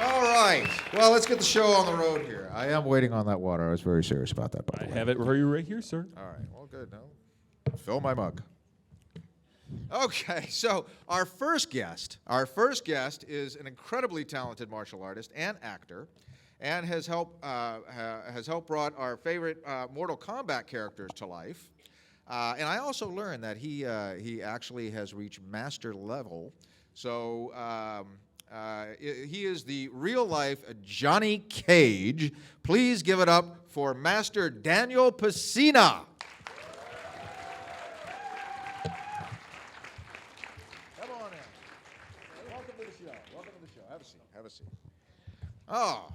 All right. Well, let's get the show on the road here. I am waiting on that water. I was very serious about that, by the way. I have it for you right here, sir. All right. Well, good. No. Fill my mug. Okay, so our first guest is an incredibly talented martial artist and actor, and has helped brought our favorite Mortal Kombat characters to life. And I also learned that he actually has reached master level. So he is the real life Johnny Cage. Please give it up for Master Daniel Pesina. Have a seat. Oh.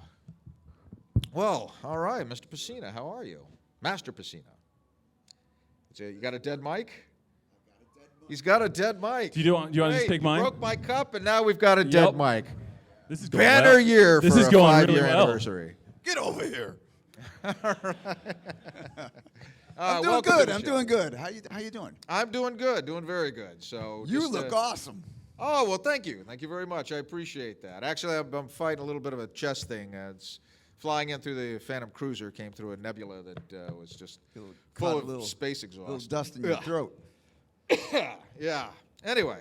Well, all right, Mr. Pesina, how are you? Master Pesina. You got a dead mic? He's got a dead mic. Do you want to just take mine? You broke my cup, and now we've got a dead mic. This is going Banner well. year This for is a going 5-year really well. anniversary. Get over here. I'm doing good. I'm doing good. How you doing? I'm doing good. Doing very good. So You just, look awesome. Oh, well, thank you. Thank you very much. I appreciate that. Actually, I'm fighting a little bit of a chest thing. It's flying in through the Phantom Cruiser, came through a nebula that was just full of space exhaust. A little dust in your throat. Yeah. Anyway,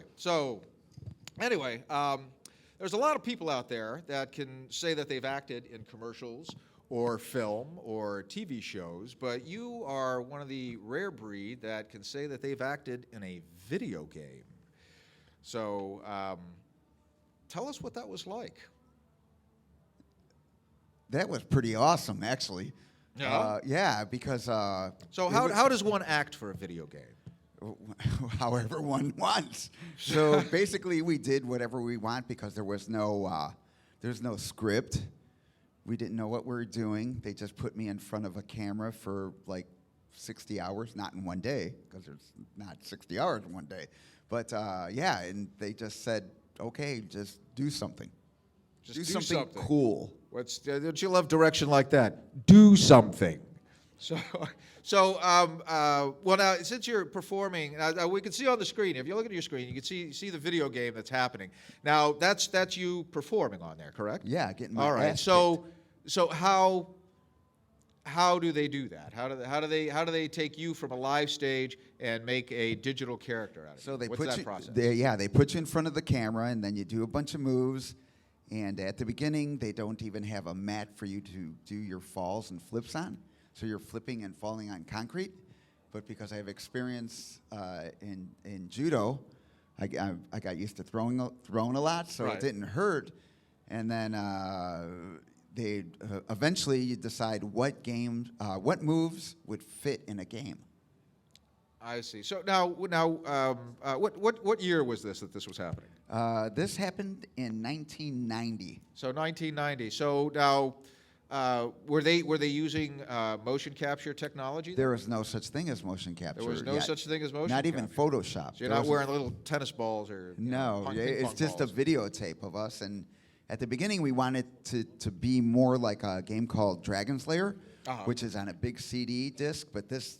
there's a lot of people out there that can say that they've acted in commercials or film or TV shows, but you are one of the rare breed that can say that they've acted in a video game. So tell us what that was like. That was pretty awesome, actually. Yeah? Yeah, because... So how does one act for a video game? However one wants. So basically we did whatever we want because there's no script. We didn't know what we were doing. They just put me in front of a camera for like 60 hours, not in one day, because there's not 60 hours in one day. But yeah, and they just said, okay, just do something. Just do something cool. Don't you love direction like that? Do something. Well, now, since you're performing, we can see on the screen, if you look at your screen, you can see the video game that's happening. Now, that's you performing on there, correct? Yeah, getting my All right. ass So how do they do that? How do they take you from a live stage and make a digital character out of it? So they What's put that you, process? they put you in front of the camera, and then you do a bunch of moves. And at the beginning, they don't even have a mat for you to do your falls and flips on. So you're flipping and falling on concrete. But because I have experience in judo, I got used to throwing a lot, so Right. it didn't hurt. And then they eventually you decide what moves would fit in a game. I see. So now, what year was this that this was happening? This happened in 1990. So 1990. So now, were they using motion capture technology? There was no such thing as motion capture. There was no yet. such thing as motion Not capture. even Photoshop. So you're There not was wearing little tennis balls or No, ping it's pong just balls. a videotape of us. And at the beginning, we wanted to be more like a game called Dragon's Lair, which is on a big CD disc. But this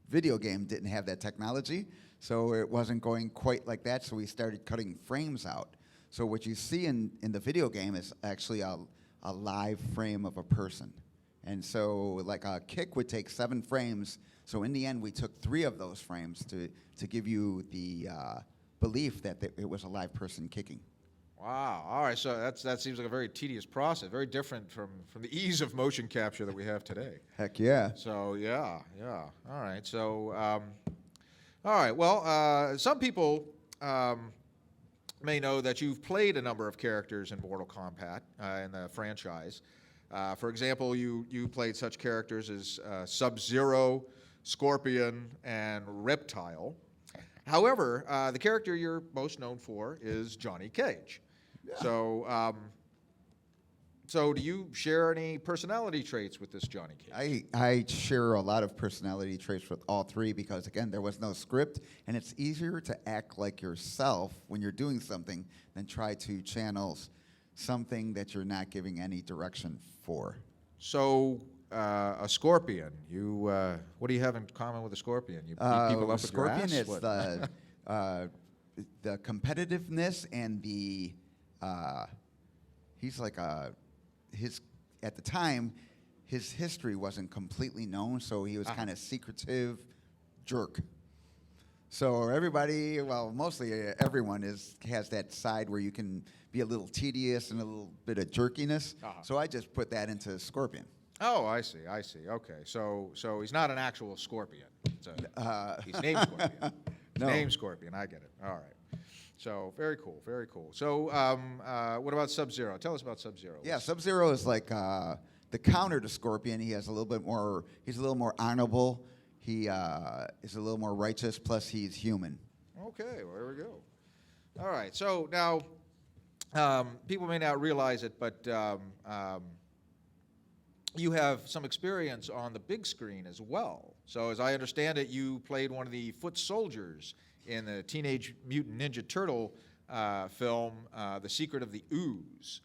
video game didn't have that technology, so it wasn't going quite like that. So we started cutting frames out. So what you see in the video game is actually a live frame of a person. And so like a kick would take 7 frames. So in the end, we took 3 of those frames to give you the belief that it was a live person kicking. Wow. All right. So that seems like a very tedious process, very different from the ease of motion capture that we have today. Heck yeah. So yeah. All right. So all right. Well, some people may know that you've played a number of characters in Mortal Kombat in the franchise. For example, you played such characters as Sub-Zero, Scorpion, and Reptile. However, the character you're most known for is Johnny Cage. Yeah. So do you share any personality traits with this Johnny Cage? I share a lot of personality traits with all 3 because, again, there was no script, and it's easier to act like yourself when you're doing something than try to channel something that you're not giving any direction for. So a scorpion, what do you have in common with a scorpion? You beat people up with your ass? Scorpion is the competitiveness and the he's like his at the time, his history wasn't completely known, so he was kind of secretive jerk. So everybody, well, mostly everyone has that side where you can be a little tedious and a little bit of jerkiness. So I just put that into Scorpion. Oh, I see. Okay, so he's not an actual scorpion. He's named Scorpion. No. Named Scorpion. I get it. All right. So very cool. Very cool. So what about Sub-Zero? Tell us about Sub-Zero. Yeah, Sub-Zero is like the counter to Scorpion. He has a little bit more. He's a little more honorable. He is a little more righteous. Plus, he's human. Okay. Well, there we go. All right. So now, people may not realize it, but you have some experience on the big screen as well. So as I understand it, you played one of the foot soldiers in the Teenage Mutant Ninja Turtle film, The Secret of the Ooze.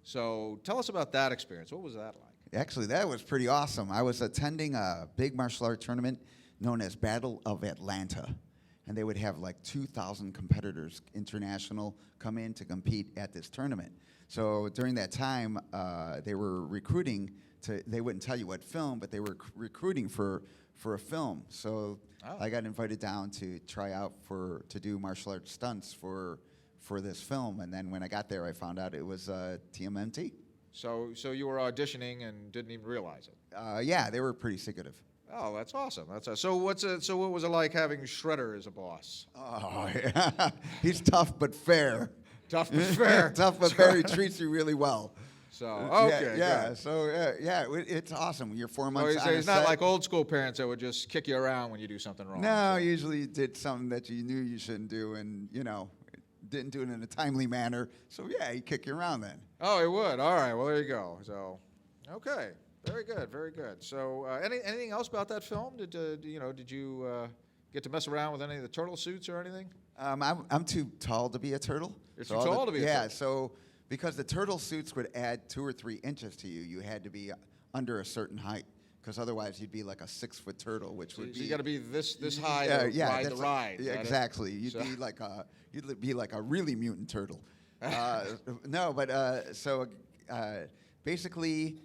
So tell us about that experience. What was that like? Actually, that was pretty awesome. I was attending a big martial art tournament known as Battle of Atlanta. And they would have like 2,000 competitors, international, come in to compete at this tournament. So during that time, they were recruiting they wouldn't tell you what film, but they were recruiting for a film. So I got invited down to try out to do martial arts stunts for this film. And then when I got there, I found out it was TMNT. So you were auditioning and didn't even realize it? Yeah, they were pretty secretive. Oh, that's awesome. So what was it like having Shredder as a boss? Oh, yeah. He's tough but fair. Tough but fair. Tough but fair. He treats you really well. So okay, yeah. good. So it's awesome. You're 4 months. So he's not like old school parents that would just kick you around when you do something wrong. No, usually you did something that you knew you shouldn't do, and didn't do it in a timely manner. So yeah, he'd kick you around then. Oh, he would. All right. Well, there you go. So, okay, very good, very good. So, anything else about that film? Did you get to mess around with any of the turtle suits or anything? I'm too tall to be a turtle. You're too tall to be a turtle. Yeah. So because the turtle suits would add 2 or 3 inches to you, you had to be under a certain height. Because otherwise you'd be like a 6-foot turtle, which would be. So you got to be this high to ride the ride. Yeah, exactly. You'd be like a really mutant turtle. No, but basically,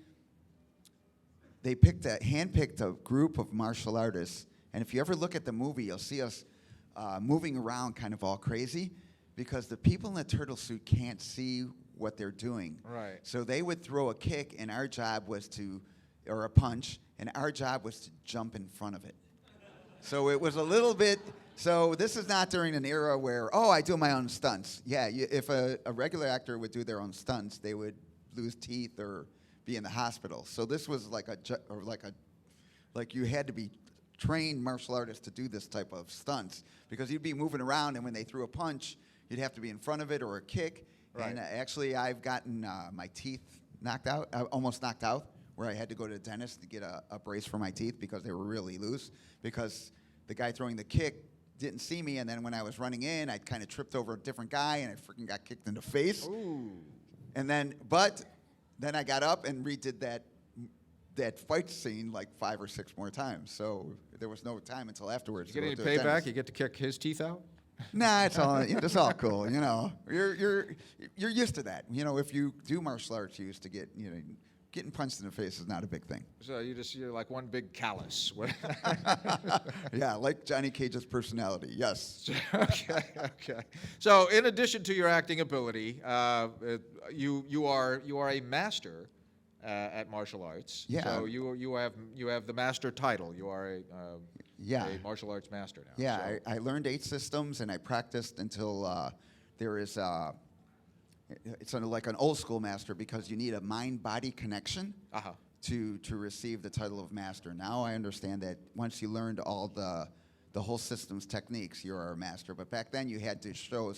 they handpicked a group of martial artists, and if you ever look at the movie, you'll see us moving around kind of all crazy, because the people in the turtle suit can't see what they're doing. Right. So they would throw a kick, and our job was or a punch, and our job was to jump in front of it. So it was a little bit. So this is not during an era where, I do my own stunts. Yeah, if a regular actor would do their own stunts, they would lose teeth or be in the hospital. So this was like you had to be trained martial artists to do this type of stunts, because you'd be moving around, and when they threw a punch, you'd have to be in front of it, or a kick. Right. And actually, I've gotten my teeth almost knocked out, where I had to go to the dentist to get a brace for my teeth because they were really loose, because the guy throwing the kick didn't see me, and then when I was running in, I kind of tripped over a different guy, and I freaking got kicked in the face. Ooh. And then I got up and redid that fight scene like 5 or 6 more times. So there was no time until afterwards. You get any payback? You get to kick his teeth out? Nah, it's all cool. You're used to that. If you do martial arts, you used to getting punched in the face is not a big thing. So you're like one big callus. Yeah, like Johnny Cage's personality. Yes. Okay. So in addition to your acting ability, you are a master at martial arts. Yeah. So you have the master title. You are a martial arts master now. Yeah, so. I learned 8 systems, and I practiced until there is. It's like an old school master, because you need a mind-body connection to receive the title of master. Now I understand that once you learned all the whole system's techniques, you're a master. But back then you had to show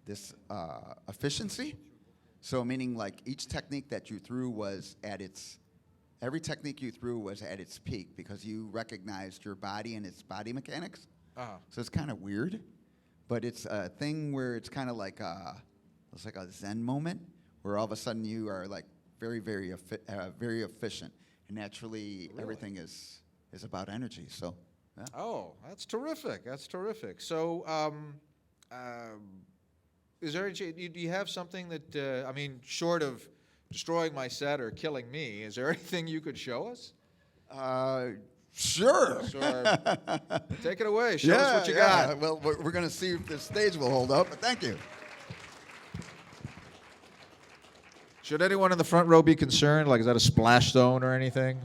this efficiency. So meaning like each technique that you threw was every technique you threw was at its peak, because you recognized your body and its body mechanics. So it's kind of weird. But it's a thing where it's kind of like it's like a Zen moment, where all of a sudden you are like very, very, very efficient, and naturally everything is about energy. So. Yeah. Oh, that's terrific. That's terrific. So, Is there? Do you have something that I mean, short of destroying my set or killing me, is there anything you could show us? Sure. Or take it away. Show us what you got. Well, we're going to see if the stage will hold up, but thank you. Should anyone in the front row be concerned? Like, is that a splash zone or anything?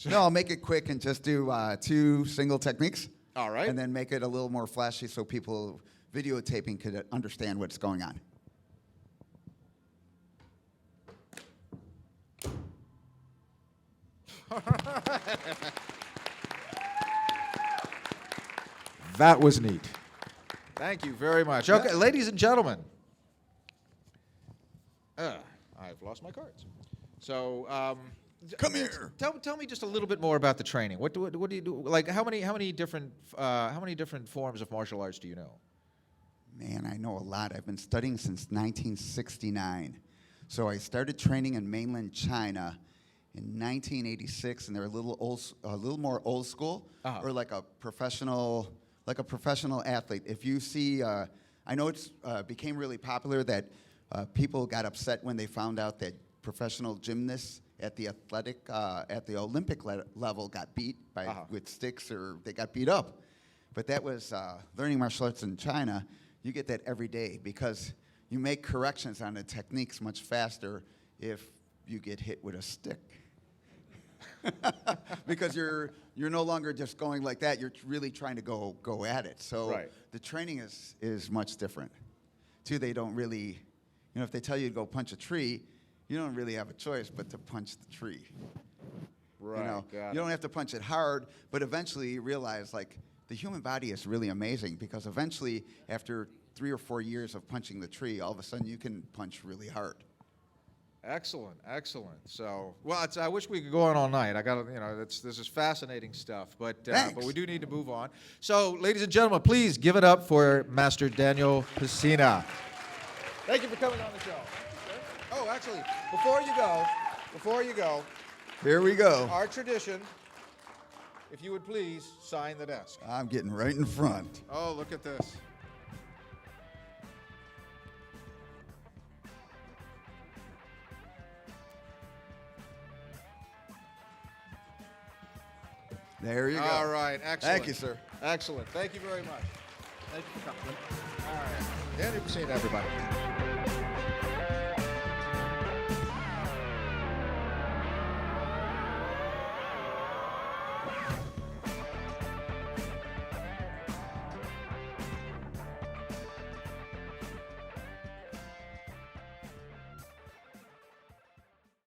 No, I'll make it quick and just do 2 single techniques. All right. And then make it a little more flashy so people videotaping could understand what's going on. That was neat. Thank you very much. Okay, ladies and gentlemen. I've lost my cards. So, Come here. Tell me just a little bit more about the training. What do you do? Like, how many different forms of martial arts do you know? Man, I know a lot. I've been studying since 1969. So I started training in mainland China in 1986, and they're a little more old school, or like a professional athlete. If you see, I know it's became really popular that people got upset when they found out that professional gymnasts at the Olympic level got beat with sticks, or they got beat up. But that was learning martial arts in China. You get that every day because you make corrections on the techniques much faster if you get hit with a stick. Because you're no longer just going like that. You're really trying to go at it. So the training is much different. Too, they don't really, if they tell you to go punch a tree, you don't really have a choice but to punch the tree. Right. You don't have to punch it hard, but eventually you realize like the human body is really amazing because eventually after 3 or 4 years of punching the tree, all of a sudden you can punch really hard. Excellent. So, well, I wish we could go on all night. This is fascinating stuff, but we do need to move on. So, ladies and gentlemen, please give it up for Master Daniel Pesina. Thank you for coming on the show. Oh, actually, before you go, here we go. Our tradition, if you would please sign the desk. I'm getting right in front. Oh, look at this. There you go. All right, excellent. Thank you, sir. Excellent. Thank you very much. Thank you for coming. All right. Daniel Pesina, everybody.